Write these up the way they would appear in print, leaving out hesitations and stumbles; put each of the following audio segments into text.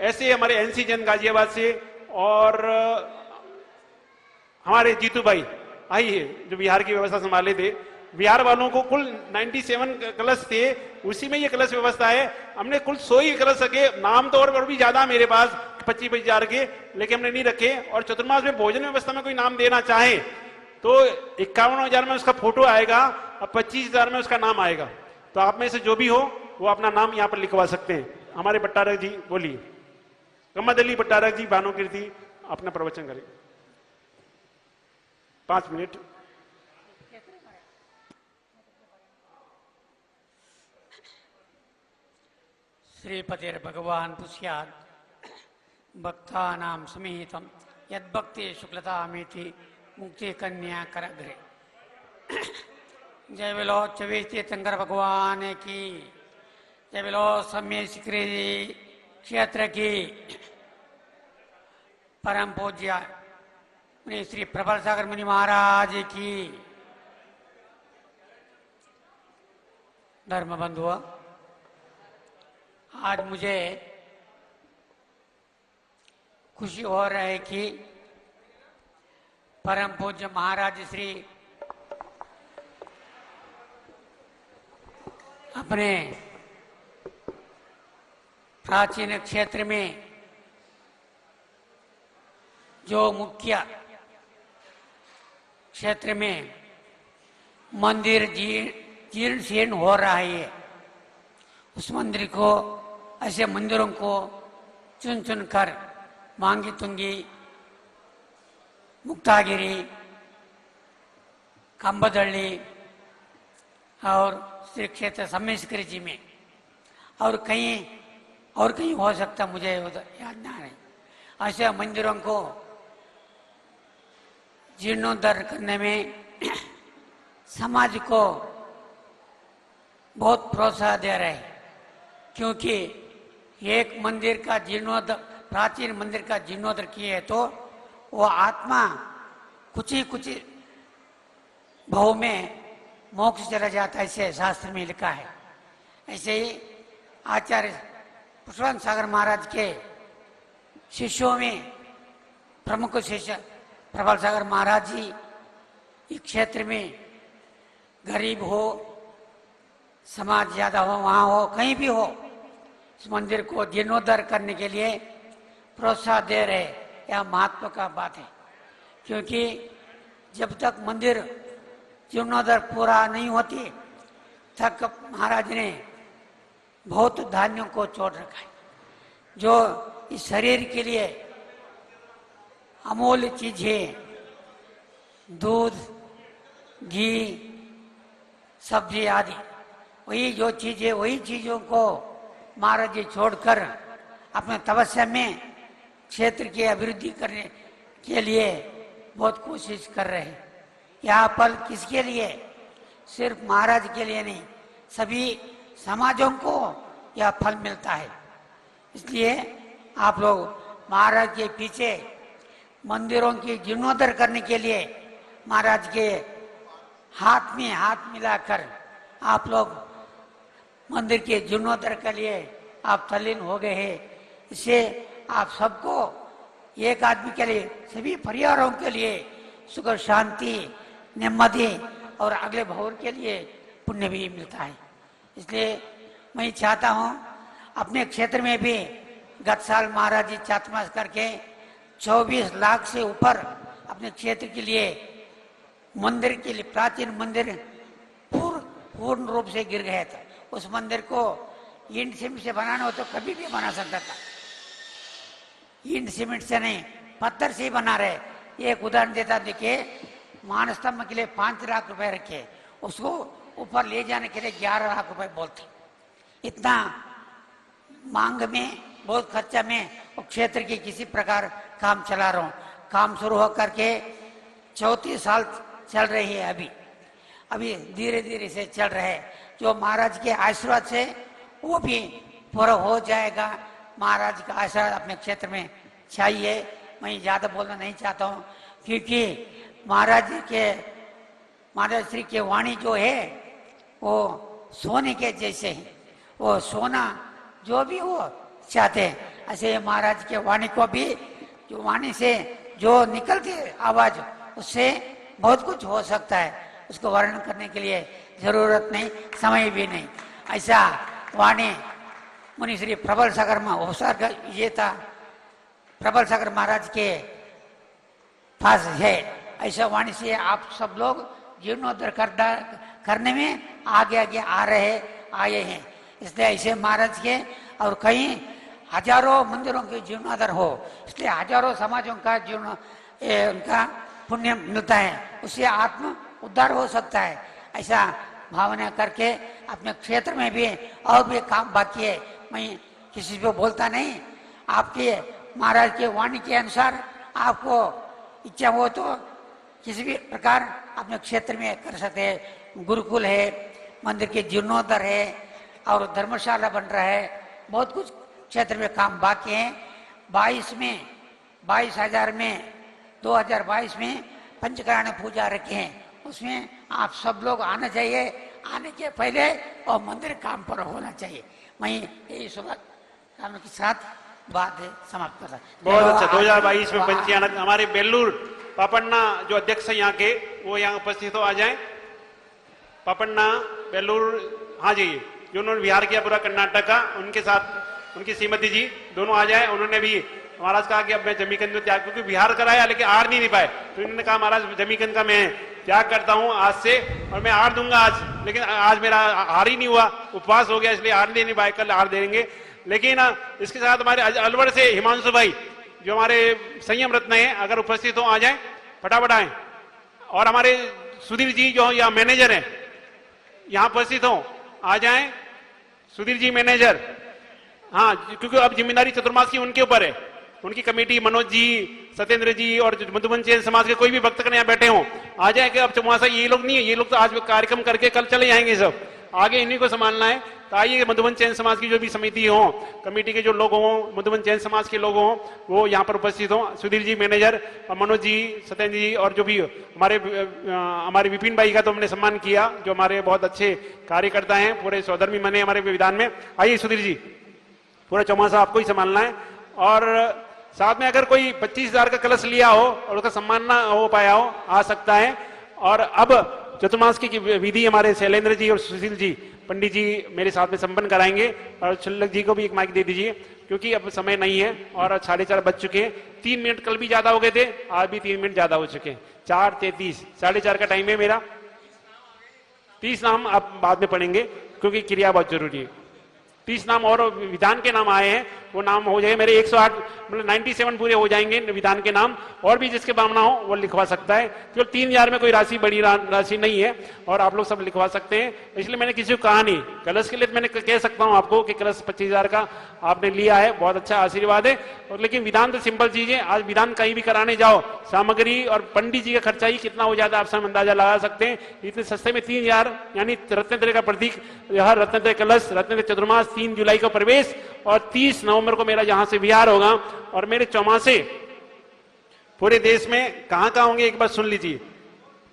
ऐसे हमारे एनसी जैन गाजियाबाद से और हमारे जीतू भाई आई है जो बिहार की व्यवस्था संभाले थे। बिहार वालों को कुल 97 कलश थे, उसी में ये कलश व्यवस्था है। हमने कुल 100 ही कलश रखे, नाम तो और भी ज्यादा मेरे पास 25,000 के, लेकिन हमने नहीं रखे। और चतुर्मास में भोजन व्यवस्था में कोई नाम देना चाहे तो 51,000 में उसका फोटो आएगा और 25,000 में उसका नाम आएगा। तो आप में से जो भी हो वो अपना नाम यहाँ पर लिखवा सकते हैं। हमारे भट्टारक जी बोलिए, गम्मद अली भट्टारक जी भानुकीर्ति अपना प्रवचन करें 5 मिनट। श्रीपतिर्भगवान् पुष्यात् भक्तानां समीहितं यद्भक्ति शुक्लतामिति मुक्ति कन्या करग्रे। जय बोलो चौबीस तीर्थंकर भगवान की, जय बोलो सम्य सिकरी क्षेत्र की। परम पूज्य श्री प्रबल सागर मुनि महाराज की। धर्म बंधुओं, आज मुझे खुशी हो रहा है कि परम पूज्य महाराज श्री अपने प्राचीन क्षेत्र में जो मुख्य क्षेत्र में मंदिर जीर्ण शीर्ण हो रहा है, उस मंदिर को, ऐसे मंदिरों को चुन चुन कर मांगी तुंगी, मुक्तागिरी, कंबदल्ली और श्री क्षेत्र सम्मेश्वरी जी में और कहीं हो सकता, मुझे याद ना रहे, ऐसे मंदिरों को जीर्णोद्धार करने में समाज को बहुत प्रोत्साहन दे रहे हैं। क्योंकि एक मंदिर का जीर्णोद्धार, प्राचीन मंदिर का जीर्णोद्धार किए तो वो आत्मा कुछ ही भाव में मोक्ष चला जाता है, ऐसे शास्त्र में लिखा है। ऐसे ही आचार्य पुष्पानंद सागर महाराज के शिष्यों में प्रमुख शिष्य प्रबल सागर महाराज जी इस क्षेत्र में गरीब हो, समाज ज्यादा हो, वहां हो, कहीं भी हो, इस मंदिर को जीर्णोद्धार करने के लिए प्रोत्साहन दे रहे। यह महत्व का बात है, क्योंकि जब तक मंदिर जीर्णोद्धार पूरा नहीं होती तक महाराज ने बहुत धान्यों को छोड़ रखा है, जो इस शरीर के लिए अमूल्य चीज है। दूध, घी, सब्जी आदि, वही जो चीज है, वही चीजों को महाराज जी छोड़कर अपने तपस्या में क्षेत्र की अभिवृद्धि करने के लिए बहुत कोशिश कर रहे हैं। यह फल किसके लिए? सिर्फ महाराज के लिए नहीं, सभी समाजों को यह फल मिलता है। इसलिए आप लोग महाराज के पीछे मंदिरों की जीर्णोद्धार करने के लिए महाराज के हाथ में हाथ मिलाकर आप लोग मंदिर के जीर्णोद्धार के लिए आप तल्लीन हो गए हैं। इससे आप सबको, एक आदमी के लिए, सभी परिवारों के लिए सुख, शांति, नेಮ್ಮದಿ और अगले भवन के लिए पुण्य भी मिलता है। इसलिए मैं चाहता हूँ अपने क्षेत्र में भी गत साल महाराज जी चातुर्मास करके 24 लाख से ऊपर अपने क्षेत्र के लिए मंदिर के लिए, प्राचीन मंदिर पूर्ण रूप से गिर गया था। उस मंदिर को ईंट सीमेंट से बनाना हो तो कभी भी बना सकता था, ईंट सीमेंट से नहीं, पत्थर से ही बना रहे। एक उदाहरण देता, देखिए मान स्तंभ के लिए 5 लाख रुपए रखे, उसको ऊपर ले जाने के लिए 11 लाख रुपए बोलते। इतना मांग में, बहुत खर्चा में और क्षेत्र की किसी प्रकार काम चला रहा हूँ। काम शुरू होकर के 34 साल चल रही है, अभी धीरे धीरे से चल रहे हैं। जो महाराज के आशीर्वाद से वो भी पूरा हो जाएगा। महाराज का आशीर्वाद अपने क्षेत्र में चाहिए। मैं ज्यादा बोलना नहीं चाहता हूँ, क्योंकि महाराज श्री के वाणी जो है वो सोने के जैसे है। वो सोना जो भी वो चाहते हैं, ऐसे महाराज के वाणी को भी, जो वाणी से जो निकलती है आवाज, उससे बहुत कुछ हो सकता है। उसको वर्णन करने के लिए जरूरत नहीं, समय भी नहीं। ऐसा वाणी मुनि श्री प्रबल सागर में उपसर्ग विजेता प्रबल सागर महाराज के पास है। ऐसा वाणी से आप सब लोग जीर्णोद्धार करने में आगे आगे आए हैं। इसलिए ऐसे महाराज के और कई हजारों मंदिरों के जीर्णोद्धार हो, इसलिए हजारों समाजों का उनका पुण्य मिलता है, उससे आत्म उद्धार हो सकता है। ऐसा भावना करके अपने क्षेत्र में भी और भी काम बाकी है। मैं किसी को बोलता नहीं, आपके महाराज के वाणी के अनुसार आपको इच्छा हो तो किसी भी प्रकार अपने क्षेत्र में कर सकते हैं। गुरुकुल है, मंदिर के जीर्णोद्धार है और धर्मशाला बन रहा है, बहुत कुछ क्षेत्र में काम बाकी है। 22,000 में 2022 में पंचकरायण पूजा रखे हैं, उसमें आप सब लोग आना चाहिए। आने के पहले और मंदिर काम पर होना चाहिए। मैं यही शुभकामना के साथ बात समाप्त कर रहा हूं। बहुत अच्छा। 2022 में पंचयान हमारे बेलूर पापन्ना जो अध्यक्ष है यहाँ के, वो यहाँ उपस्थित हो, आ जाएं। पापन्ना बेलूर, हाँ जी, जो उन्होंने बिहार किया पूरा कर्नाटक का, उनके साथ उनकी श्रीमती जी दोनों आ जाए। उन्होंने भी महाराज कहा कि अब मैं जमीकंद में त्याग, क्योंकि बिहार कराया लेकिन आर नहीं पाए, तो इन्होंने कहा महाराज जमीकंद का मैं त्याग करता हूं आज से, और मैं आर दूंगा आज, लेकिन आज मेरा हार ही नहीं हुआ, उपवास हो गया, इसलिए हार दे नहीं पाए, कल हार देंगे। लेकिन इसके साथ हमारे अलवर से हिमांशु भाई जो हमारे संयम रत्न है, अगर उपस्थित हो आ जाए, फटाफट आए। और हमारे सुधीर जी जो यहाँ मैनेजर है, यहाँ उपस्थित हो, आ जाए। सुधीर जी मैनेजर, हाँ, क्योंकि अब जिम्मेदारी चतुर्मास की उनके ऊपर है, उनकी कमेटी, मनोज जी, सत्येंद्र जी और मधुबन जैन समाज के कोई भी भक्तगण यहाँ बैठे हों, आ जाए। कि अब चौमासा ये लोग नहीं है, ये लोग तो आज कार्यक्रम करके कल चले जाएंगे, सब आगे इन्हीं को संभालना है। तो आइए, मधुबन जैन समाज की जो भी समिति हो, कमेटी के जो लोग हों, मधुबन जैन समाज के लोग हों, वो यहाँ पर उपस्थित हों। सुधीर जी मैनेजर, और मनोज जी, सत्येंद्र जी, और जो भी हमारे विपिन भाई का तो हमने सम्मान किया, जो हमारे बहुत अच्छे कार्यकर्ता हैं, पूरे स्वधर्मी मने हमारे विधान में। आइए सुधीर जी, पूरा चौमासा आपको ही संभालना है। और साथ में अगर कोई 25,000 का कलश लिया हो और उसका सम्मान ना हो पाया हो, आ सकता है। और अब चतुर्मास की विधि हमारे शैलेंद्र जी और सुशील जी पंडित जी मेरे साथ में संपन्न कराएंगे। और छल्लक जी को भी एक माइक दे दीजिए, क्योंकि अब समय नहीं है और 4:30 बज चुके हैं। 3 मिनट कल भी ज्यादा हो गए थे, आज भी 3 मिनट ज्यादा हो चुके हैं। 4:33, 4:30 का टाइम है मेरा। 30 नाम आप बाद में पढ़ेंगे, क्योंकि क्रिया बहुत जरूरी है। 30 नाम और विधान के नाम आए हैं, वो नाम हो जाएगा मेरे 108, मतलब 97 पूरे हो जाएंगे विधान के नाम। और भी जिसके भावना हो वो लिखवा सकता है, क्योंकि 3,000 में कोई राशि बड़ी राशि नहीं है, और आप लोग सब लिखवा सकते हैं। इसलिए मैंने किसी को कहा नहीं। कलश के लिए मैंने कह सकता हूं आपको कि कलश 25,000 का आपने लिया है, बहुत अच्छा आशीर्वाद है। और लेकिन विधान तो सिंपल चीज है। आज विधान कहीं भी कराने जाओ, सामग्री और पंडित जी का खर्चा ही कितना हो जाता है, आप सब अंदाजा लगा सकते हैं। इतने सस्ते में 3,000, यानी रत्नत्रय का प्रतीक, यह रत्नत्रय कलश, रत्नत्रय चतुर्मास, 3 जुलाई को प्रवेश, और 30 नवंबर को मेरा यहां से विहार होगा। और मेरे चौमासे पूरे देश में कहां कहां होंगे एक बार सुन लीजिए,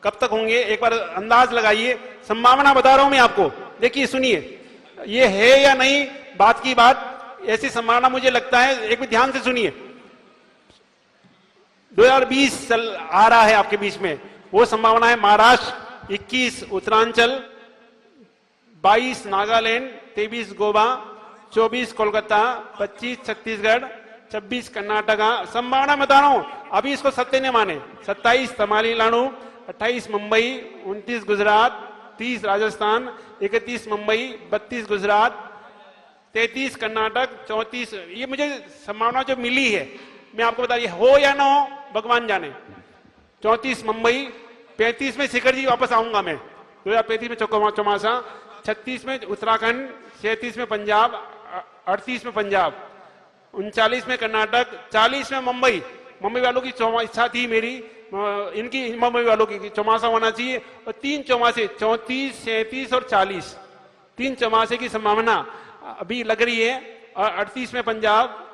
कब तक होंगे एक बार अंदाज लगाइए। संभावना बता रहा हूं मैं आपको, देखिए सुनिए, ये है या नहीं बात की बात, ऐसी संभावना मुझे लगता है। एक भी ध्यान से सुनिए, 2020 आ रहा है आपके बीच में, वो संभावना है महाराष्ट्र, 21 उत्तरांचल, 22 नागालैंड, 23 गोवा, 24 कोलकाता, 25 छत्तीसगढ़, 26 कर्नाटका। संभावना बता रहा हूं, अभी इसको सत्य ने माने। 27 तमिलनाडु, 28 मुंबई, 29 गुजरात, 30 राजस्थान, 31 मुंबई, 32 गुजरात, 33 कर्नाटक, 34, ये मुझे संभावना जो मिली है, मैं आपको बता, हो या ना हो भगवान जाने। 34 मुंबई, 35 में शिखर जी वापस आऊंगा मैं, 2035 में चौमासा, 36 में उत्तराखंड, 37 में पंजाब, 38 में पंजाब, 39 में कर्नाटक, 40 में मुंबई। मुंबई वालों की इच्छा थी मेरी, इनकी मुंबई वालों की चौमासा होना चाहिए। और 3 चौमासे, 34, 37 और 40, 3 चौमासे की संभावना अभी लग रही है। और 38 में पंजाब,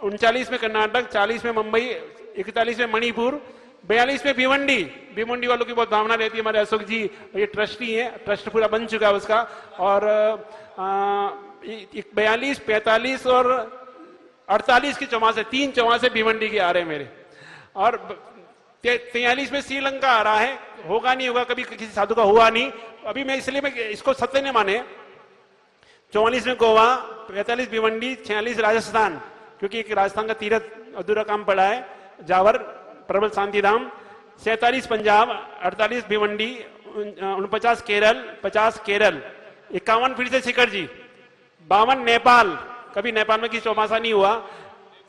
39 में कर्नाटक, 40 में मुंबई, 41 में मणिपुर, 42 में भिवंडी। भिवंडी वालों की बहुत भावना रहती है, हमारे अशोक जी ये ट्रस्टी है, ट्रस्ट पूरा बन चुका है उसका। और 42, 45 और 48 की चौमासे, 3 चौमासे भिवंडी के आ रहे हैं मेरे। और 43 में श्रीलंका आ रहा है, होगा नहीं होगा, कभी किसी साधु का हुआ नहीं। अभी मैं इसलिए मैं इसको सत्य नहीं माने। 44 में गोवा, 45 भिवंडी, 46 राजस्थान, क्योंकि एक राजस्थान का तीरथ अधूरा काम पड़ा है, जावर प्रबल शांतिधाम। 47 पंजाब, 48 भिवंडी, 49 केरल, 50 केरल, 51 फिर से शिखर जी, 52 नेपाल, कभी नेपाल में किसी चौमासा नहीं हुआ।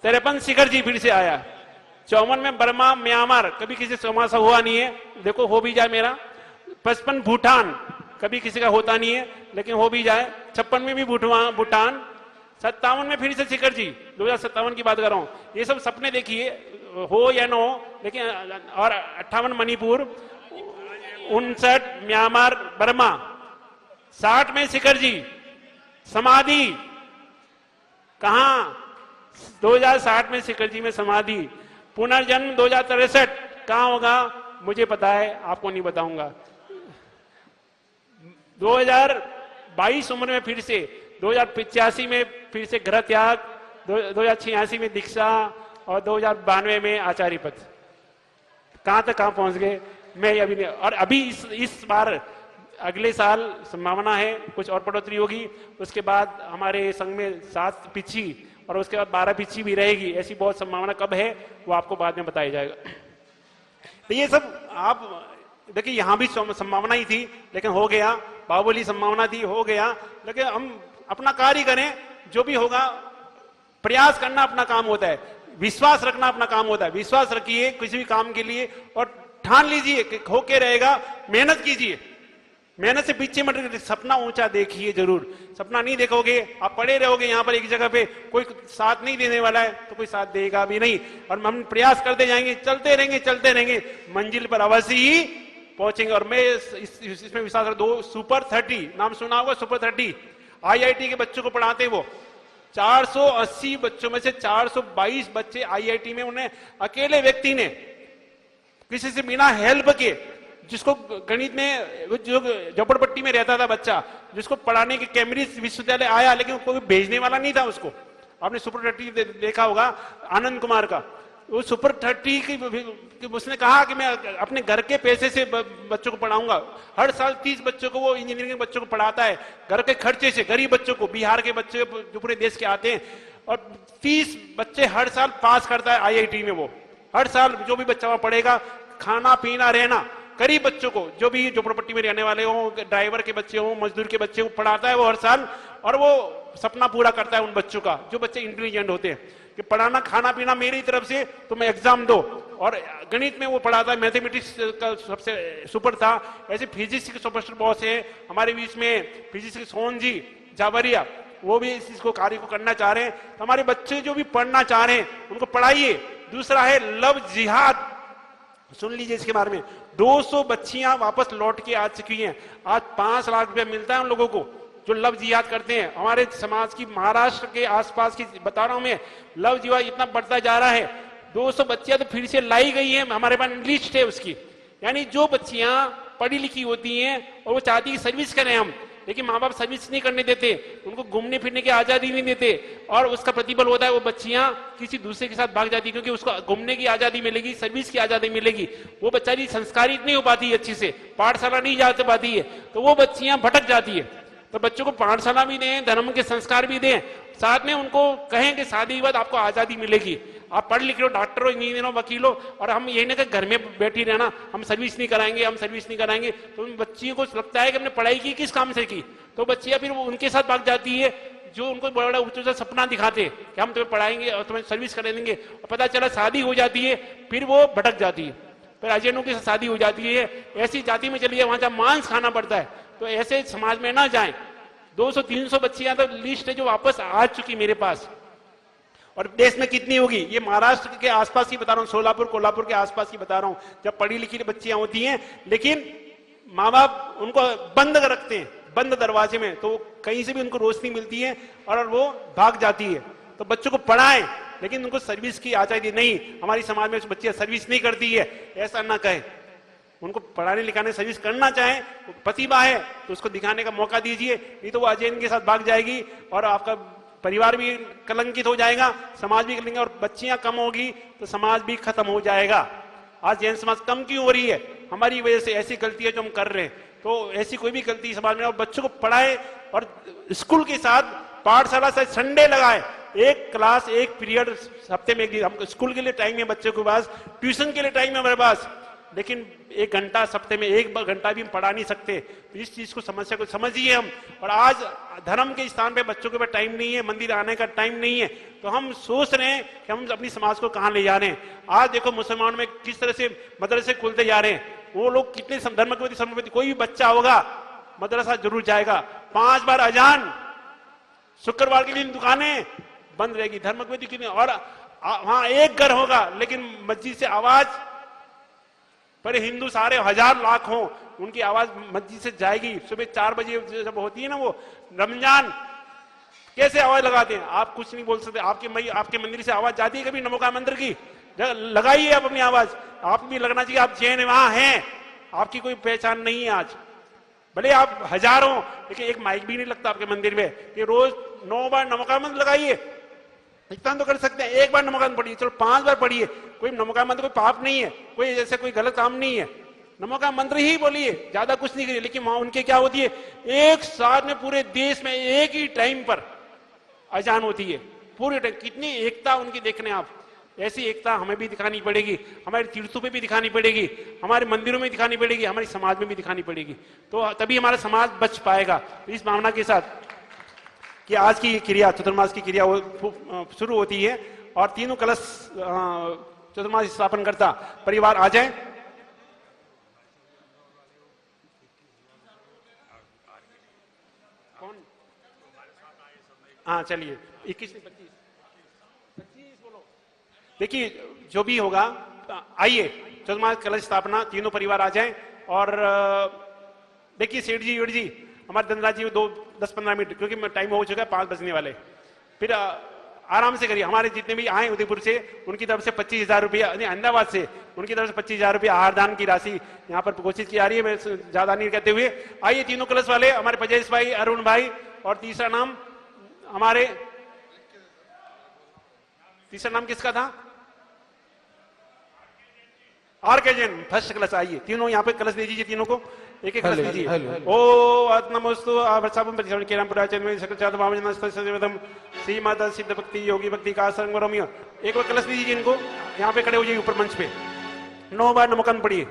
53 शिखर जी फिर से आया। 54 में बर्मा म्यांमार, कभी किसी चौमासा हुआ नहीं है, देखो हो भी जाए मेरा। 55 भूटान, कभी किसी का होता नहीं है लेकिन हो भी जाए। 56 में भी भूटान। 57 में फिर से शिखर जी, 2057 की बात कर रहा हूं। ये सब सपने देखिए, हो या न हो, लेकिन। और 58 मणिपुर, 59 म्यांमार बर्मा। 60 में शिखर जी समाधि, कहां? 2060 में शिखर जी में समाधि। पुनर्जन्म 2063 कहां होगा मुझे पता है, आपको नहीं बताऊंगा। 2022 उम्र में फिर से, 2085 में फिर से ग्रह त्याग, 2086 में दीक्षा और 2092 में आचार्य पद। कहां तक कहां पहुंच गए मैं अभी नहीं। और अभी इस बार अगले साल संभावना है कुछ और बढ़ोतरी होगी। उसके बाद हमारे संघ में 7 पिछी और उसके बाद 12 पिछी भी रहेगी। ऐसी बहुत संभावना कब है वो आपको बाद में बताया जाएगा। तो ये सब आप देखिए, यहां भी संभावना ही थी लेकिन हो गया। बाहुबली संभावना थी, हो गया। लेकिन हम अपना कार्य करें, जो भी होगा। प्रयास करना अपना काम होता है, विश्वास रखना अपना काम होता है। विश्वास रखिए किसी भी काम के लिए और ठान लीजिए कि होके रहेगा। मेहनत कीजिए, मेहनत से पीछे मत रहिए। सपना ऊंचा देखिए जरूर। सपना नहीं देखोगे, आप पड़े रहोगे यहां पर एक जगह पे, कोई साथ नहीं देने वाला है तो कोई साथ देगा भी नहीं। और हम प्रयास करते जाएंगे, चलते रहेंगे, मंजिल पर अवश्य ही पहुंचेंगे। और मैं इसमें विश्वास रखता हूं। सुपर 30 नाम सुना होगा, सुपर 30 IIT के बच्चों को पढ़ाते वो। 480 बच्चों में से 422 बच्चे IIT में, उन्हें अकेले व्यक्ति ने, किसी से बिना हेल्प के, जिसको गणित में जो झोपड़पट्टी में रहता था बच्चा, जिसको पढ़ाने के कैम्ब्रिज विश्वविद्यालय आया लेकिन कोई भेजने वाला नहीं था उसको। आपने सुपर 30 देखा होगा आनंद कुमार का। वो सुपर 30 की उसने कहा कि मैं अपने घर के पैसे से बच्चों को पढ़ाऊंगा। हर साल 30 बच्चों को वो इंजीनियरिंग के बच्चों को पढ़ाता है, घर के खर्चे से, गरीब बच्चों को, बिहार के बच्चे जो पूरे देश के आते हैं। और 30 बच्चे हर साल पास करता है IIT में। वो हर साल जो भी बच्चा वहां पढ़ेगा, खाना पीना रहना, गरीब बच्चों को, जो भी झोपड़पट्टी में रहने वाले हों, ड्राइवर के बच्चे हों, मजदूर के बच्चे को पढ़ाता है वो हर साल। और वो सपना पूरा करता है उन बच्चों का जो बच्चे इंटेलिजेंट होते हैं, कि पढ़ाना खाना पीना मेरी तरफ से, तुम एग्जाम दो। और गणित में वो पढ़ाता है, मैथमेटिक्स का सबसे सुपर था। ऐसे फिजिक्स के सुपरस्टार बहुत है हमारे बीच में। फिजिक्स के सोहन जी जावरिया, वो भी इस को कार्य को करना चाह रहे हैं। तो हमारे बच्चे जो भी पढ़ना चाह रहे हैं उनको पढ़ाइए। दूसरा है लव जिहाद, सुन लीजिए इसके बारे में। 200 बच्चियां वापस लौट के आ चुकी हैं। आज 5 लाख रुपया मिलता है उन लोगों को जो लव जिहाद करते हैं। हमारे समाज की, महाराष्ट्र के आसपास की बता रहा हूं मैं, लव जिहाद इतना बढ़ता जा रहा है। 200 बच्चियां तो फिर से लाई गई हैं, हमारे पास लिस्ट है उसकी। यानी जो बच्चियां पढ़ी लिखी होती हैं और वो चाहती है सर्विस करें हम, लेकिन माँ बाप सर्विस नहीं करने देते, उनको घूमने फिरने की आजादी नहीं देते। और उसका प्रतिफल होता है वो बच्चियां किसी दूसरे के साथ भाग जाती है, क्योंकि उसको घूमने की आजादी मिलेगी, सर्विस की आजादी मिलेगी। वो बच्चारी संस्कारित नहीं हो पाती है, अच्छी से पाठशाला नहीं जा पाती है, तो वो बच्चियां भटक जाती है। तो बच्चों को पाठशाला भी दें, धर्म के संस्कार भी दें, साथ में उनको कहें कि शादी के बाद आपको आजादी मिलेगी। आप पढ़ लिख लो, डॉक्टर हो, इंजीनियर हो, वकील हो, और हम ये नहीं कि घर में बैठी रहना, हम सर्विस नहीं कराएंगे, हम सर्विस नहीं कराएंगे। तो उन बच्चियों को लगता है कि हमने पढ़ाई की किस काम से की, तो बच्चियां फिर उनके साथ भाग जाती है जो उनको बड़ा बड़ा ऊंचा सपना दिखाते कि हम तुम्हें पढ़ाएंगे और तुम्हें सर्विस कर देंगे। और पता चला शादी हो जाती है, फिर वो भटक जाती है, फिर अजैनों की शादी हो जाती है। ऐसी जाति में चलिए वहां जहाँ मांस खाना पड़ता है, तो ऐसे समाज में ना जाएं। 200-300 बच्चियां तो लिस्ट है जो वापस आ चुकी मेरे पास। और देश में कितनी होगी, ये महाराष्ट्र के आसपास की बता रहा हूँ, सोलापुर कोल्हापुर के आसपास की बता रहा हूँ, जब पढ़ी लिखी बच्चियां होती हैं, लेकिन माँ बाप उनको बंद रखते हैं, बंद दरवाजे में, तो कहीं से भी उनको रोशनी मिलती है और वो भाग जाती है। तो बच्चों को पढ़ाएं, लेकिन उनको सर्विस की आजादी नहीं। हमारी समाज में बच्चियां सर्विस नहीं करती है, ऐसा ना कहें। उनको पढ़ाने लिखाने सर्विस करना चाहें, प्रतिभा है तो उसको दिखाने का मौका दीजिए, नहीं तो वो अजैन के साथ भाग जाएगी और आपका परिवार भी कलंकित हो जाएगा, समाज भी कलंकित, और बच्चियां कम होगी तो समाज भी खत्म हो जाएगा। आज जैन समाज कम क्यों हो रही है? हमारी वजह से। ऐसी गलती है जो हम कर रहे हैं, तो ऐसी कोई भी गलती समाज में, और बच्चों को पढ़ाए और स्कूल के साथ पाठशाला से संडे लगाए, एक क्लास एक पीरियड हफ्ते में एक दिन। हम स्कूल के लिए टाइम है बच्चों के पास, ट्यूशन के लिए टाइम है हमारे पास, लेकिन एक घंटा हफ्ते में एक घंटा भी हम पढ़ा नहीं सकते। तो इस चीज को, समस्या को समझिए हम। और आज धर्म के स्थान पे बच्चों के पास टाइम नहीं है, मंदिर आने का टाइम नहीं है, तो हम सोच रहे हैं कि हम अपनी समाज को कहां ले जा रहे हैं। आज देखो मुसलमान में किस तरह से मदरसे खुलते जा रहे हैं, वो लोग कितने धर्म के प्रति समर्पित। कोई भी बच्चा होगा मदरसा जरूर जाएगा, 5 बार अजान, शुक्रवार के दिन दुकानें बंद रहेगी, धर्म के प्रति कितने। और वहां एक घर होगा लेकिन मस्जिद से आवाज, पर हिंदू सारे 1000 लाख हों, उनकी आवाज मस्जिद से जाएगी। सुबह 4 बजे जब होती है ना वो रमजान, कैसे आवाज लगाते हैं? आप कुछ नहीं बोल सकते। आपके मंदिर से आवाज जाती है कभी नमोका मंदिर की? लगाइए आप अपनी आवाज। आप भी लगना चाहिए आप जैन वहां हैं, आपकी कोई पहचान नहीं है आज। भले आप 1000 हो, लेकिन एक माइक भी नहीं लगता आपके मंदिर में कि रोज 9 बार नमोका मंत्र लगाइए। इतना तो कर सकते हैं, एक बार नमोका मंत्र पढ़िए, चलो 5 बार पढ़िए। कोई नमोका मंत्र कोई पाप नहीं है, कोई जैसे कोई गलत काम नहीं है। नमोका मंत्र ही बोलिए, ज्यादा कुछ नहीं करिए। लेकिन वहां उनके क्या होती है, एक साथ में पूरे देश में एक ही टाइम पर अजान होती है, पूरे टाइम। कितनी एकता उनकी देखने आप। ऐसी एकता हमें भी दिखानी पड़ेगी, हमारे तीर्थों पे भी दिखानी पड़ेगी, हमारे मंदिरों में दिखानी पड़ेगी, हमारे समाज में भी दिखानी पड़ेगी, तो तभी हमारा समाज बच पाएगा। इस भावना के साथ कि आज की क्रिया, चतुर्मास की क्रिया शुरू होती है, और तीनों कलश चतुर्मास स्थापन करता परिवार आ जाए। कौन? हाँ चलिए, 21 नहीं 25 बोलो। देखिए जो भी होगा, आइए चतुर्मास कलश स्थापना, तीनों परिवार आ जाएं। और देखिए सेठ जी, जी हमारे धनराज जी 10-15 मिनट, क्योंकि टाइम हो चुका है, 5 बजने वाले। फिर आराम से करिए। हमारे जितने भी आए उदयपुर से, उनकी तरफ से 25,000 रुपया, अहमदाबाद से उनकी तरफ से 25,000 रुपया आहार दान की राशि यहाँ पर घोषित की जा रही है। मैं ज्यादा नहीं कहते हुए आइए तीनों कलश वाले, हमारे पजेश भाई, अरुण भाई, और तीसरा नाम हमारे, तीसरा नाम किसका था? आर के जैन, फर्स्ट कलश। आइए तीनों यहाँ पे कलश दे दीजिए, तीनों को एक एक कलश दीजिए। ओ आत्मस्तु आवर्षापम परिश्रम केरम पुराचन में सकल चाद भावना सदेवदम श्री माता सिद्ध भक्ति योगी भक्ति का संग रोमियो। एक बार कलश दीजिए इनको, यहाँ पे खड़े हो जाइए ऊपर मंच पे, 9 बार नमकन पढ़िए।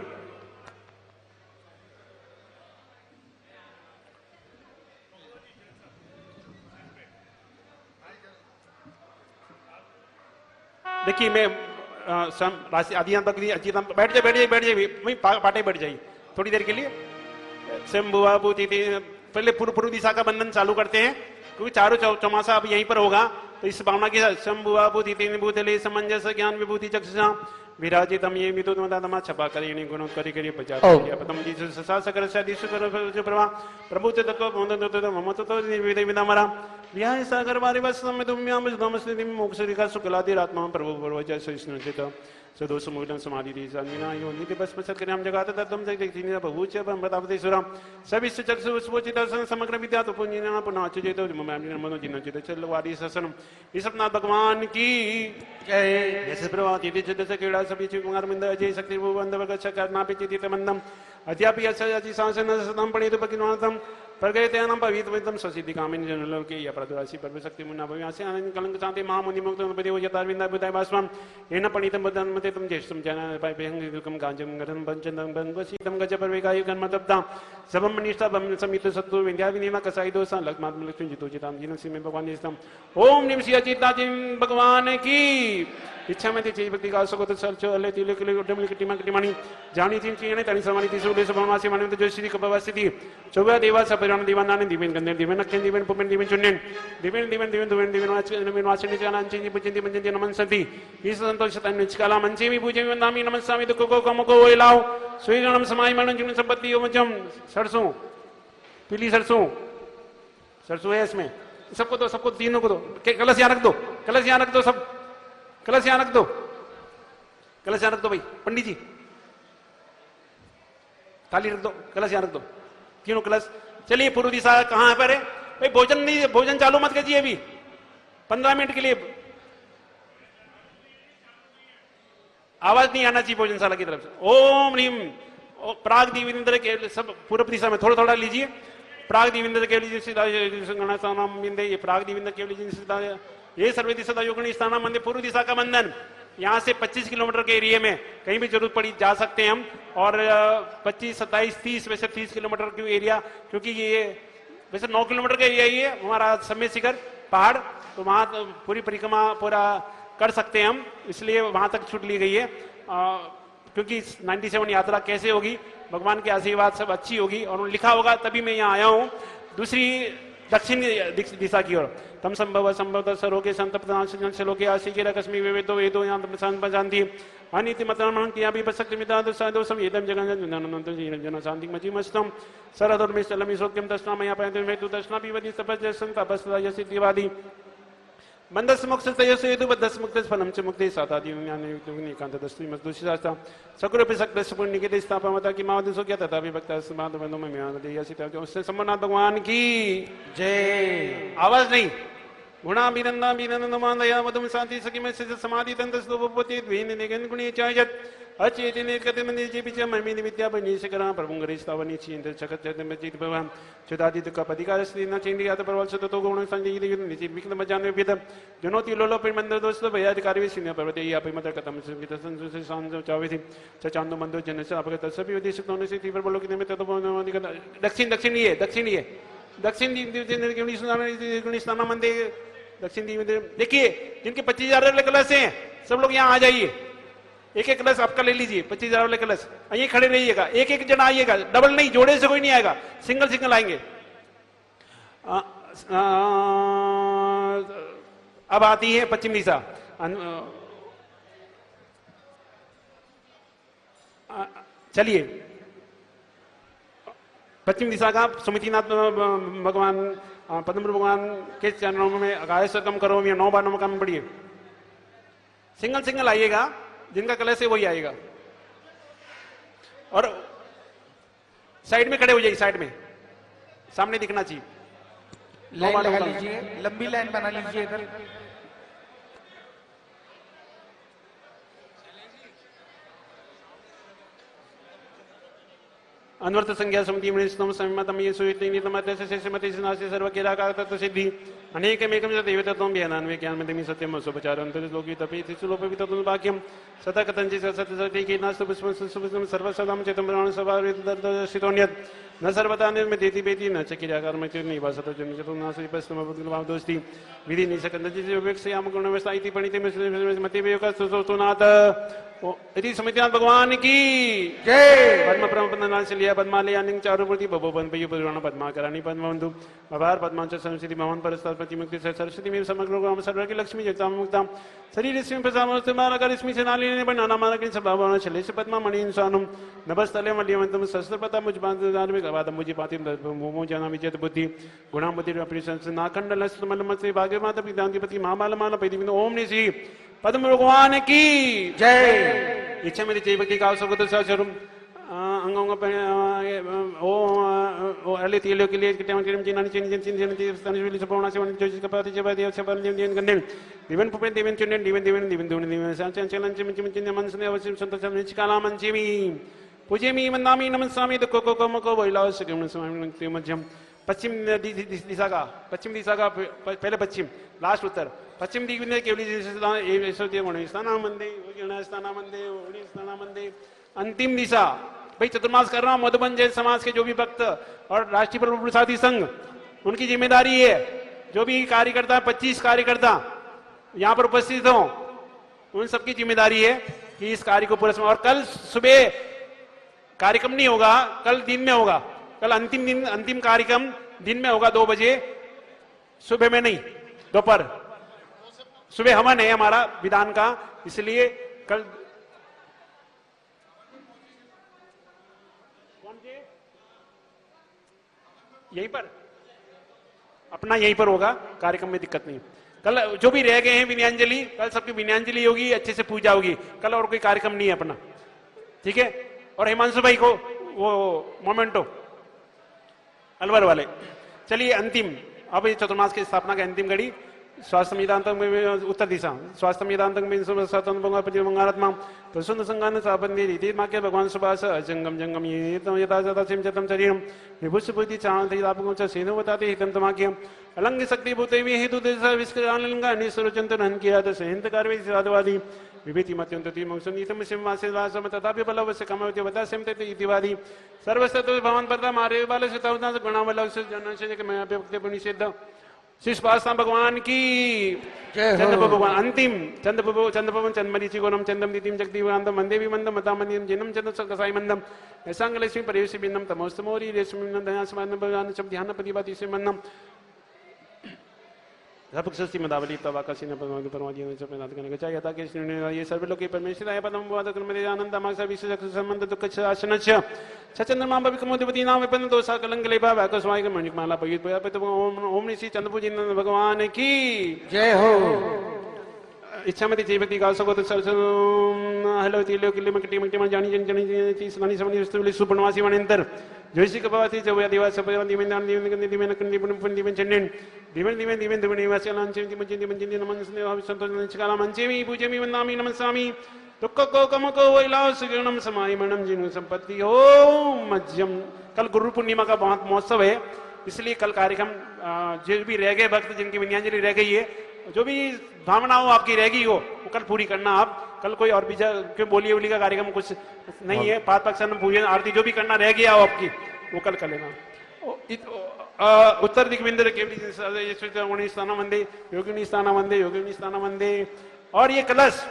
देखिए मैं आदिनाथ बकरी अजीतम, बैठ जाइए वहीं पाटे बैठ जाइए थोड़ी देर के लिए। शंभुआ भूति, पहले पूर्व दिशा का बंधन चालू करते हैं, क्योंकि चारों चौमासा अब यहीं पर होगा। तो इस भावना के साथ शंभुआ भूति भूतले समंजस ज्ञान विभूति चक्षुषा विराजितम ये मितुतमा छपा करेणी गुण करी करी पदम जी ससा सकल सदिशु कर प्रभा प्रभु तत्व मम तत्व विदमरा विहाय सागर वारि वसम दुम्याम नमस्ते मोक्षरिका शुक्लादिरात्मा प्रभु प्रवच सहिष्णुचित सदोष मूलम समाधि दिशान्विना यो नित्य बस्मसत कर्याम जगात तत्तम जगतिनिया बहुच ब्रह्मतापति सुराम सविश्व चक्षु सुवचित समग्र विद्या तो पुण्यना पुनाच जेत मनो जिनचित चलवादी ससनम ऋषभनाथ भगवान की जय। जैसे प्रभात यदि जदस क्रीड़ा सभी कुमार मंद अजय शक्ति वंदवर्ग चकर्णा पिचित मंदम अध्यापि अति शासन सतम पणित पकिनवातम प्रगयतयानं पवित्रमिदं स्वसिद्धि कामिनी जनलोके यप्रदवासी परमशक्ति मुन्ना भव्यासि आनंद कलंक शांति महामुनि मुक्त पदेव यतारविंद बुधाय भास्वम येन पणितं बुद्धं मतेतं ज्येष्ठं जन भयभयं कांचन गरं पंचनं बंगवसीतं गज परवेगायु कर्मतप्तां सबं मनीष्ठा बम समित सत्तु विद्या विनीमा कसाई दोषा लक्ष्मात्म लक्ष्मी जितो चितां जिनं सिमे भगवान निस्तम। ओम निम सिया चित्ताजिन भगवान की इच्छा में चीज भक्ति का सको तो सरचो अल्ले तिले के लिए उठम किटिमा किटिमानी जानी तीन चीने तनि समानी तीसरो देश भवनासी मानव जो श्री कपवासिति चौबा देवा सपरान दीवानाने दीवेन गंधे दीवेन नक्षन दीवेन पुपेन दीवेन चुन्नेन दीवेन दीवेन दीवेन दीवेन दीवेन वाचन वाचन निचाना अंचिनि पुचिंति मंजंति नमनसति इस संतोष तन निचकाला मंचे भी पूजे वंदामि नमस्सामि दुख को कम को ओलाओ सोई गणम समाई मन जीवन संपत्ति ओमजम सरसों पीली सरसों सरसों है इसमें, सबको दो, सबको तीनों को दो। कलश यहाँ रख दो, कलश यहाँ रख दो, सब कलश यहाँ रख दो, कलश यहाँ रख दो भाई पंडित जी, थाली रख दो, कलश यहाँ रख दो, तीनों कलश। चलिए पूर्व दिशा कहाँ पर है भाई? भोजन नहीं, भोजन चालू मत कीजिए अभी, 15 मिनट के लिए आवाज नहीं आना चाहिए भोजनशाला की तरफ से। ओम ह्रीम प्राग दिविंद्र के सब पूर्व दिशा में थोड़ा थोड़ा लीजिए। प्राग दिविंद्र के लीजिए, गणस्थानम बिंदे, ये प्राग दिविंद्र के लीजिए, ये सर्वे दिशा योगणी स्थानम मंदिर, पूर्व दिशा का बंधन। यहाँ से 25 किलोमीटर के एरिया में कहीं भी जरूरत पड़ी जा सकते हैं हम, और 25, 27, 30, वैसे 30 किलोमीटर की एरिया, क्योंकि ये वैसे 9 किलोमीटर का एरिया ही है हमारा समय शिखर पहाड़, तो वहां पूरी परिक्रमा पूरा कर सकते हैं हम, इसलिए वहां तक छूट ली गई है। क्योंकि 97 यात्रा कैसे होगी, भगवान के आशीर्वाद सब अच्छी होगी, और लिखा होगा तभी मैं यहाँ आया हूँ। दूसरी दक्षिण दिशा की ओर, तम संभव संभव सरोगे संतप्त लोके आशिके रकस्मी वेदो वेदो यहाँ जानती अनिति मतन किया भी पसक्त मिता साधो सम येदम जगन जन शांति मजी मस्तम सरदोर में चलमी सोक्यम दर्शना मया पायते में तु दर्शना भी वदि तपस्या तपस्या सिद्धिवादी बंदस मुक्त तयसे हेतु बदस मुक्त फलम च मुक्ति सातादि ज्ञान एकांत दस्ति मस्तुषि शास्त्र सकुर पे सकल सुपुर निकेत स्थापमता की मावद सो क्या तथा विभक्त समाद बंदो में म्यान दे यसी तब उससे सम्मानात भगवान की जय। आवाज नहीं। गुणा बिनंदा बिनंद मानदया मधुम शांति सखी में से समाधि तंत्र स्तोपति द्वेन निगन गुणी चायत अचेतन एकते मंदिर जी बिच ममी विद्या बनी सकरा प्रभुंगरि स्थावनी चिंत चकत चत में चित भगवान चुदादित का पदिकार स्त्री न चिंदिया तो परवल सतो गुण संजीत निचि विघ्न मजान विद जनोति लोलो पिमंद दोस्त भयाधिकारी सिन्ह पर्वते या पिमत कतम सुवित संसु सांज चाविति चांदो मंदो जन से अपगत सभी उद्देश्य होने से तीव्र बोलो कि में तो दक्षिण दक्षिण ये दक्षिण स्थान मंदिर दक्षिण देखिए जिनके 25,000 वाले कलश हैं सब लोग यहाँ आ जाइए। एक एक कलश आपका ले लीजिए, 25,000 वाले कलश, यहीं खड़े रहिएगा, एक एक जना आइएगा, डबल नहीं, जोड़े से कोई नहीं आएगा, सिंगल सिंगल आएंगे। अब आती है पश्चिम दिशा। चलिए पश्चिम दिशा का सुमितिनाथ भगवान पद्म भगवान के चरणों में अगायस कम करो, या 9 बार नमक में पढ़िए। सिंगल सिंगल आइएगा, जिनका कलश है वही आएगा, और साइड में खड़े हो जाइए, साइड में सामने दिखना चाहिए। लाइन लगा लीजिए, लंबी लाइन बना लीजिए इधर। अन्वर्त संज्ञा समिति में संमतम ये सुवित नितमते नास्ति सर्व किरा का तत्व सिद्धि अनेकमेकम देवतत्वं ज्ञानान्वे ज्ञानमतिमि सत्यम सुपचारन्तरिलोकी तपेति सुलोपवितत्वं वाक्यं सदा कथञ्चित् सत्यसत्ये कीनास्तु पुष्पं सर्वसदां चेतं प्राण सभाविदर्शितोऽन्यत् न सर्वथा निर्मितेति वेति न च क्रियाकर्मचो निवासत जनितो नास्ति पस्तमबुद्धिभाव दोस्ति विधि निशकन्दति विवेक्ष्याम गुणवस्था इति पणिते मतिवेयोकस्तुनाथ इति समितिनाथ भगवान की जय। पद्म प्रमपन्नाथ से लिया पद्मालयानिं चारुमूर्ति बभोवन पयुपुराण पद्माकराणि पद्मवन्तु अभार पद्मांच संस्कृति भवन परस्तात्पति मुक्ति सरस्वती में समग्र ग्राम सर्व की लक्ष्मी जगता मुक्ता शरीर इसमें प्रसाद मालकर इसमें से नाली बनाना मालक सभावना छले से पद्मा मणि इंसानुम नभस्थले मल्यवंतम शस्त्रपता मुझबाद में गवादम मुझे पाति मोमो जाना विजय बुद्धि गुणा बुद्धि अपनी नाखंड लमल से भाग्य माता पितांतिपति महामाल माला पैदी ओम ने सी पद्म भगवान की जय। इच्छा मेरी जय भक्ति का स्वगत स्वरूप अंगों ओ अले तिलो के लिए कितने किरम चिन्ह चिन्ह चिन्ह चिन्ह स्थान विली सपोना से वन जोजिस कपाति जब देव से बल दिन गंदे दिवन पुपे दिवन चिन्ह दिवन दिवन दिवन दिवन दिवन सांचन चलन चिन्ह चिन्ह चिन्ह मन से अवश्य संत सब निचकाला मंचिमी पूजे मी मंदामी नमस्वामी तो को मको वैलाव से गमन स्वामी मध्यम पश्चिम दिशा का पहले पश्चिम लास्ट उत्तर पश्चिम दिग्विजय केवली मंदिर अंतिम दिशा। भाई चतुर्मास कर रहा हूं, मधुबन जैन समाज के जो भी भक्त और राष्ट्रीय प्रसादी संघ उनकी जिम्मेदारी है, जो भी कार्यकर्ता 25 कार्यकर्ता यहाँ पर उपस्थित हो उन सबकी जिम्मेदारी है कि इस कार्य को पूरा। और कल सुबह कार्यक्रम नहीं होगा, कल दिन में होगा, कल अंतिम कार्यक्रम दिन में होगा 2 बजे, सुबह में नहीं, दोपहर। सुबह हवन है हमारा विधान का, इसलिए कल यहीं पर अपना यहीं पर होगा कार्यक्रम में, दिक्कत नहीं। कल जो भी रह गए हैं विनयांजलि, कल सबकी विनयांजलि होगी, अच्छे से पूजा होगी, कल और कोई कार्यक्रम नहीं है अपना, ठीक है। और हिमांशु भाई को वो मोमेंटो अलवर वाले। चलिए अंतिम, अब ये चतुर्मास की स्थापना की अंतिम घड़ी, स्वास्थ्य मिदांतम में उत्तर दिशा स्वास्थ्य मिदांतम में स्वतंत्र भगवान पति मंगारात्मा प्रसन्न संगान साबंदी रीति माके भगवान सुभाष अजंगम जंगम ये तम यथा यथा सिम चतम शरीरम विभुष बुद्धि चांति आपको च सेनो बताते हितम तमाक्यम अलंग शक्ति भूते भी हेतु देश विस्करानलिंग अनिसुर चिंतन हन किया तो सहंत कार्य साधवादी विभीति मत्यंतति मंगसनीतम सिंहासे वासम तथापि बलवस्य कमवति वदा सिमते इतिवादी सर्वस्ततो भगवान परदा मारे वाले सितावना गुणावल से जनन के मैं व्यक्ति निषेध शिष्पास्ता भगवान की चंद्र भगवान अंतिम चंद्र भगवान चंद्रमरीचि गोनम चंदम दीतिम जगदीवानंदम मंदे विमंदम मता मंदिरम जिनम चंद्र कसाई मंदम ऐसांग लक्ष्मी परेश बिन्नम तमोस्तमोरी रेशमी नंदया समानम भगवान सब ध्यान प्रतिभाति से मन्नम सपक्षस्ति मदावली तवाकासी न भगवान परमादि न चपनाद कने गचा यथा के ये सर्वलोके परमेश्वर आय पदम वाद क्रमदे आनंद मासा विशेष संबंध दुख आसन छ चंद्रमा भविकमोदिपति नाम विपन्न दोषा कलंक लेभा वाकस्वाय मणिक माला पवित पय ओम निशि चंद्रपूजी भगवान की जय हो। इच्छामति जीवति गासगोत सरसम हेलो तिलो किले मकटी मकटी मा जानी जन जनी ती सनानी समनी वस्तुली सुपणवासी वनेंतर जोशी कपावती जवया दिवास सपया दिमेन दान दिमेन दिमेन कंदी पुन दिमेन चंडन दिमेन दिमेन दिमेन दिमेन निवास लांचे दिमेन दिमेन दिमेन नमन स्नेह भाव संतोष नमस्कार मंचेमी पूजेमी वंदामी नमस्वामी दुख को कम को वैलाव सुगणम समाई मनम जिनु संपत्ति हो मध्यम। कल गुरु पूर्णिमा का बहुत महोत्सव है, इसलिए कल कार्यक्रम जो भी रह गए भक्त जिनकी विन्यांजलि रह गई है, जो भी भावना हो आपकी रह गई हो वो कल पूरी करना। आप कल कोई और बीजा क्यों बोलिए बोली का कार्यक्रम कुछ नहीं है, पाँच पक्षन पूजन आरती जो भी करना रह गया हो आपकी वो कल कर लेना। उत्तर दिग्विंदर केवली स्थान वंदे योगिनी स्थान वंदे योगिनी स्थान वंदे। और ये कलश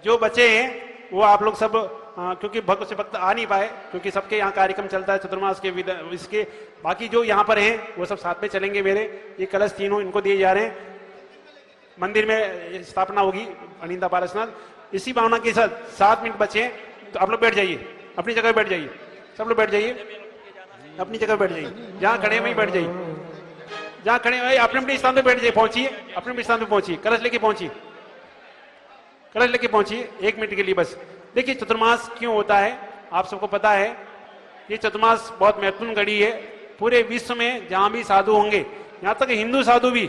जो बचे हैं वो आप लोग सब क्योंकि भक्त से भक्त आ नहीं पाए, क्योंकि सबके यहाँ कार्यक्रम चलता है चतुर्मास के इसके, बाकी जो यहाँ पर हैं वो सब साथ में चलेंगे मेरे। ये कलश तीनों इनको दिए जा रहे हैं, मंदिर में स्थापना होगी अनिंदा पारसनाथ। इसी भावना के साथ 7 मिनट बचे हैं, तो आप लोग बैठ जाइए, अपनी जगह बैठ जाइए, सब लोग बैठ जाइए, अपनी जगह बैठ जाइए, जहाँ खड़े वहीं बैठ जाइए, जहाँ खड़े हुए अपने अपने स्थान पे बैठ जाइए, पहुंचिए अपने अपने स्थान पे पहुंचिए, कलश लेके पहुंचिए, कलश लेके पहुंचिए 1 मिनट के लिए बस। देखिए चतुर्मास क्यों होता है आप सबको पता है, ये चतुर्मास बहुत महत्वपूर्ण घड़ी है। पूरे विश्व में जहां भी साधु होंगे, यहाँ तक हिंदू साधु भी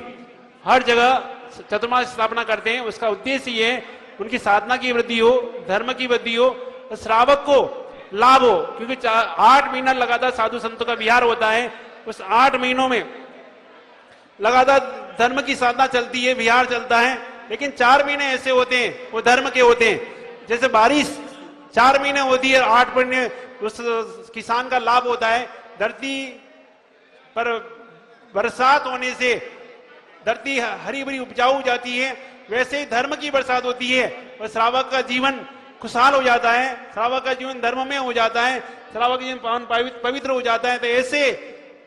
हर जगह चतुर्मास स्थापना करते हैं। उसका उद्देश्य ये है उनकी साधना की वृद्धि हो, धर्म की वृद्धि हो, श्रावक को लाभ हो, क्योंकि 8 महीना लगातार साधु संतों का विहार होता है। उस 8 महीनों में लगातार धर्म की साधना चलती है, विहार चलता है, लेकिन 4 महीने ऐसे होते हैं वो धर्म के होते हैं। जैसे बारिश 4 महीने होती है, 8 महीने उस किसान का लाभ होता है, धरती पर बरसात होने से धरती हरी भरी उपजाऊ हो जाती है, वैसे ही धर्म की बरसात होती है और श्रावक का जीवन खुशहाल हो जाता है, श्रावक का जीवन धर्म में हो जाता है, श्रावक का जीवन पवित्र हो जाता है। तो ऐसे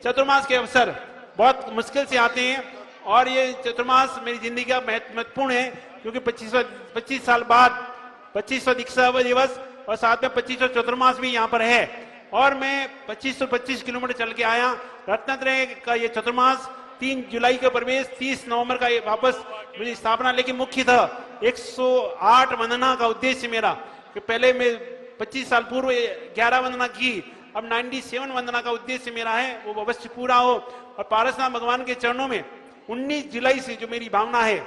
चतुर्मास के अवसर बहुत मुश्किल से आते हैं और ये चतुर्मास मेरी जिंदगी का महत्वपूर्ण है, क्योंकि 25 साल बाद 25वां दीक्षा दिवस और साथ में 25वां चतुर्मास भी यहाँ पर है। और मैं 2525 किलोमीटर चल के आया। रत्नात्रय का ये चतुर्मास 3 जुलाई का प्रवेश, 30 नवंबर का ये वापस मेरी स्थापना। लेकिन मुख्य था 108 वंदना का उद्देश्य मेरा, कि पहले मैं 25 साल पूर्व 11 वंदना की, अब 97 वंदना का उद्देश्य मेरा है वो अवश्य पूरा हो और पारसनाथ भगवान के चरणों में 19 जुलाई से जो मेरी भावना है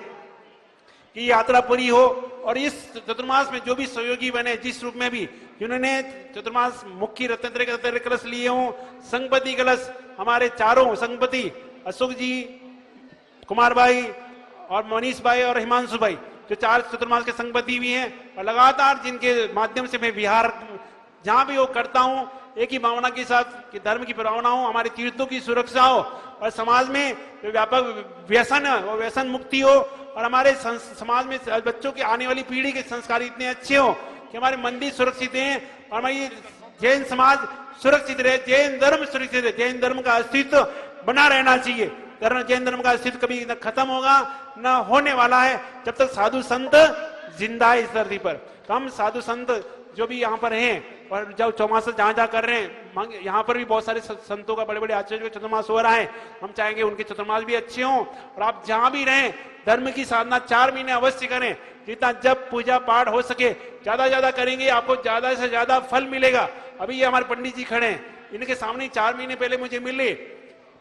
कि यात्रा पूरी हो। और इस चतुर्मास में जो भी सहयोगी बने, जिस रूप में भी, जिन्होंने चतुर्मास मुख्य रत्नत्रय का कलश लिए हों, संगपति कलश हमारे चारों संगपति अशोक जी, कुमार भाई और मनीष भाई और हिमांशु भाई, जो 4 चतुर्मास के संगपति भी हैं, और लगातार जिनके माध्यम से मैं विहार जहां भी वो करता हूं एक ही भावना के साथ कि धर्म की भावना हो, हमारे तीर्थों की सुरक्षा हो और समाज में जो व्यापक व्यसन है वो व्यसन मुक्ति हो, और हमारे समाज में बच्चों की आने वाली पीढ़ी के संस्कार इतने अच्छे हो कि हमारे मंदिर सुरक्षित हैं और हमारी जैन समाज सुरक्षित रहे, जैन धर्म सुरक्षित रहे, जैन धर्म का अस्तित्व बना रहना चाहिए। जैन धर्म का अस्तित्व कभी न खत्म होगा न होने वाला है जब तक साधु संत जिंदा है इस धरती पर। तो हम साधु संत जो भी यहाँ पर हैं और जब चौमास जहां जहां कर रहे हैं, यहाँ पर भी बहुत सारे संतों का बड़े बड़े आचार्य चतुर्मास हो रहा है, हम चाहेंगे उनके चतुर्मास भी अच्छे हों। और आप जहां भी रहें धर्म की साधना 4 महीने अवश्य करें, जितना जब पूजा पाठ हो सके ज्यादा करेंगे आपको ज्यादा से ज्यादा फल मिलेगा। अभी ये हमारे पंडित जी खड़े हैं, इनके सामने 4 महीने पहले मुझे मिले,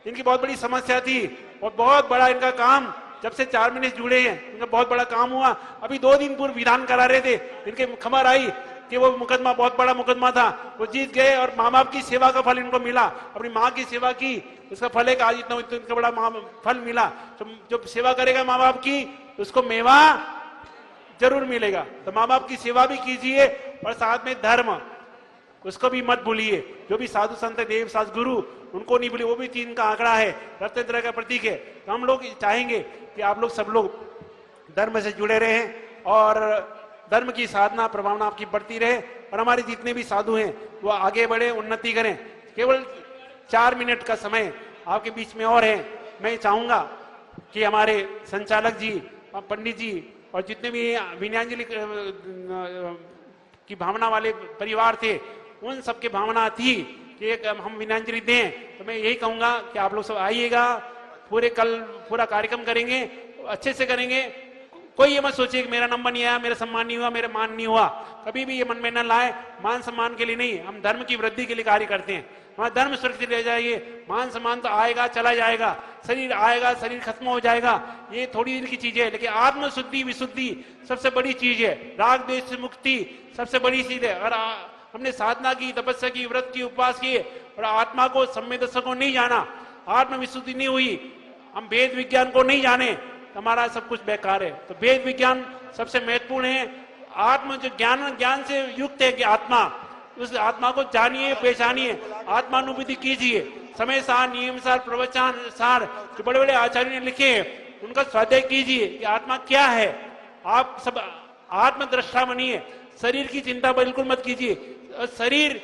इनकी बहुत बड़ी समस्या थी और बहुत बड़ा इनका काम जब से 4 महीने से जुड़े हैं उनका बहुत बड़ा काम हुआ। अभी 2 दिन पूर्व विधान करा रहे थे, इनके खबर आई कि वो मुकदमा बहुत बड़ा मुकदमा था, वो जीत गए और माँ बाप की सेवा का फल इनको मिला। अपनी माँ की सेवा की, उसका फल है कि आज इतना बड़ा फल मिला। तो जो सेवा करेगा माँ बाप की उसको मेवा जरूर मिलेगा। तो माँ बाप की सेवा भी कीजिए और साथ में धर्म उसको भी मत भूलिए। जो भी साधु संत देव सास गुरु उनको नहीं भूलिए, वो भी 3 का आंकड़ा है, रत्न का प्रतीक है। तो हम लोग चाहेंगे कि आप लोग सब लोग धर्म से जुड़े रहें और धर्म की साधना प्रभावना आपकी बढ़ती रहे और हमारे जितने भी साधु हैं वो आगे बढ़े, उन्नति करें। केवल 4 मिनट का समय आपके बीच में और है। मैं चाहूंगा कि हमारे संचालक जी, पंडित जी और जितने भी विनयांजलि की भावना वाले परिवार थे, उन सबके भावना थी कि एक हम विनयांजलि दें। तो मैं यही कहूंगा कि आप लोग सब आइएगा, कल पूरा कार्यक्रम करेंगे, अच्छे से करेंगे। कोई ये मत सोचिए कि मेरा नंबर नहीं आया, मेरा सम्मान नहीं हुआ, मेरा मान नहीं हुआ। कभी भी ये मन में न लाए। मान सम्मान के लिए नहीं, हम धर्म की वृद्धि के लिए कार्य करते हैं। हमारा धर्म सुरक्षित रह जाइए। मान सम्मान तो आएगा चला जाएगा, शरीर आएगा शरीर खत्म हो जाएगा, ये थोड़ी देर की चीज है। लेकिन आत्म शुद्धि विशुद्धि सबसे बड़ी चीज है। राग द्वेष से मुक्ति सबसे बड़ी चीज है। और हमने साधना की, तपस्या की, व्रत की, उपवास किए और आत्मा को संवेदन को नहीं जाना, आत्म विशुद्धि नहीं हुई, हम वेद विज्ञान को नहीं जाने, हमारा सब कुछ बेकार है। तो वेद विज्ञान सबसे महत्वपूर्ण है। आत्म जो ज्ञान से युक्त है कि आत्मा, उस आत्मा को जानिए, पहचानिए, आत्मानुभूति कीजिए। समय सार, नियम सार, प्रवचन सार जो बड़े बड़े आचार्यों ने लिखे हैं उनका स्वाध्याय कीजिए कि आत्मा क्या है। आप सब आत्मद्रष्टा बनिए। शरीर की चिंता बिल्कुल मत कीजिए। शरीर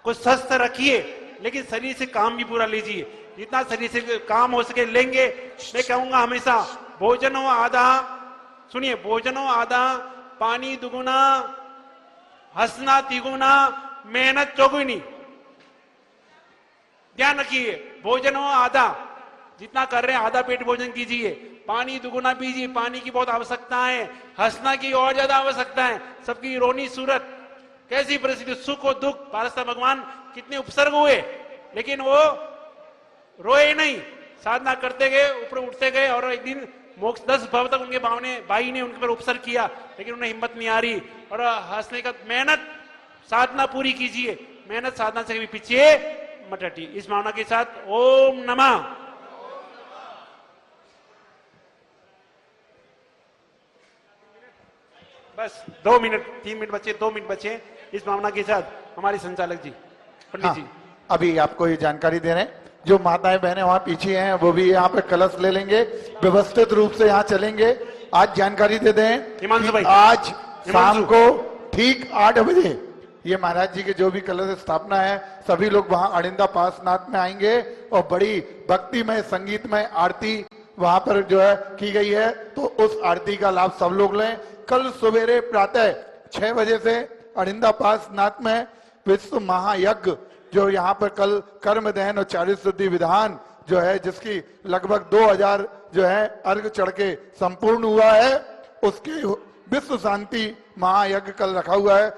को स्वस्थ रखिए, लेकिन शरीर से काम भी पूरा लीजिए। जितना शरीर से काम हो सके लेंगे। मैं कहूंगा हमेशा भोजन हो आधा, सुनिए, भोजन हो आधा, पानी दुगुना, हंसना तिगुना, मेहनत चौगुनी। ध्यान रखिए, भोजन हो आधा, जितना कर रहे हैं आधा पेट भोजन कीजिए। पानी दुगुना पीजिए, पानी की बहुत आवश्यकता है। हंसना की और ज्यादा आवश्यकता है। सबकी रोनी सूरत कैसी परिस्थिति, सुख और दुख, पारस्ता भगवान कितने उपसर्ग हुए, लेकिन वो रोए नहीं, साधना करते गए, ऊपर उठते गए और एक दिन मोक्ष 10 भव तक उनके भाई ने उनके पर उपसर्ग किया, लेकिन उन्हें हिम्मत नहीं आ रही। और हंसने का मेहनत साधना पूरी कीजिए, मेहनत साधना से भी पीछे मत हटिए। इस भावना के साथ ओम नमः। बस 2 मिनट, 3 मिनट बचे, 2 मिनट बचे। इस भावना के साथ हमारे संचालक जी, पंडित जी, अभी आपको ये जानकारी दे रहे हैं। जो माताएं बहनें वहां पीछे हैं वो भी यहाँ पे कलश ले लेंगे, व्यवस्थित रूप से यहाँ चलेंगे। आज जानकारी दे दें, हिमांशु भाई, आज शाम को ठीक 8 बजे ये महाराज जी के जो भी कलश स्थापना है, सभी लोग वहां अड़िंदा पासनाथ में आएंगे और बड़ी भक्तिमय संगीतमय आरती वहां पर जो है की गई है। तो उस आरती का लाभ सब लोग लें। कल सवेरे प्रातः 6 बजे से अड़िंदा पासनाथ में विश्व महायज्ञ जो यहाँ पर कल कर्म दहन और चारित्र शुद्धि विधान जो है, जिसकी लगभग 2000 जो है अर्घ चढ़ के संपूर्ण हुआ है, उसके विश्व शांति महायज्ञ कल रखा हुआ है।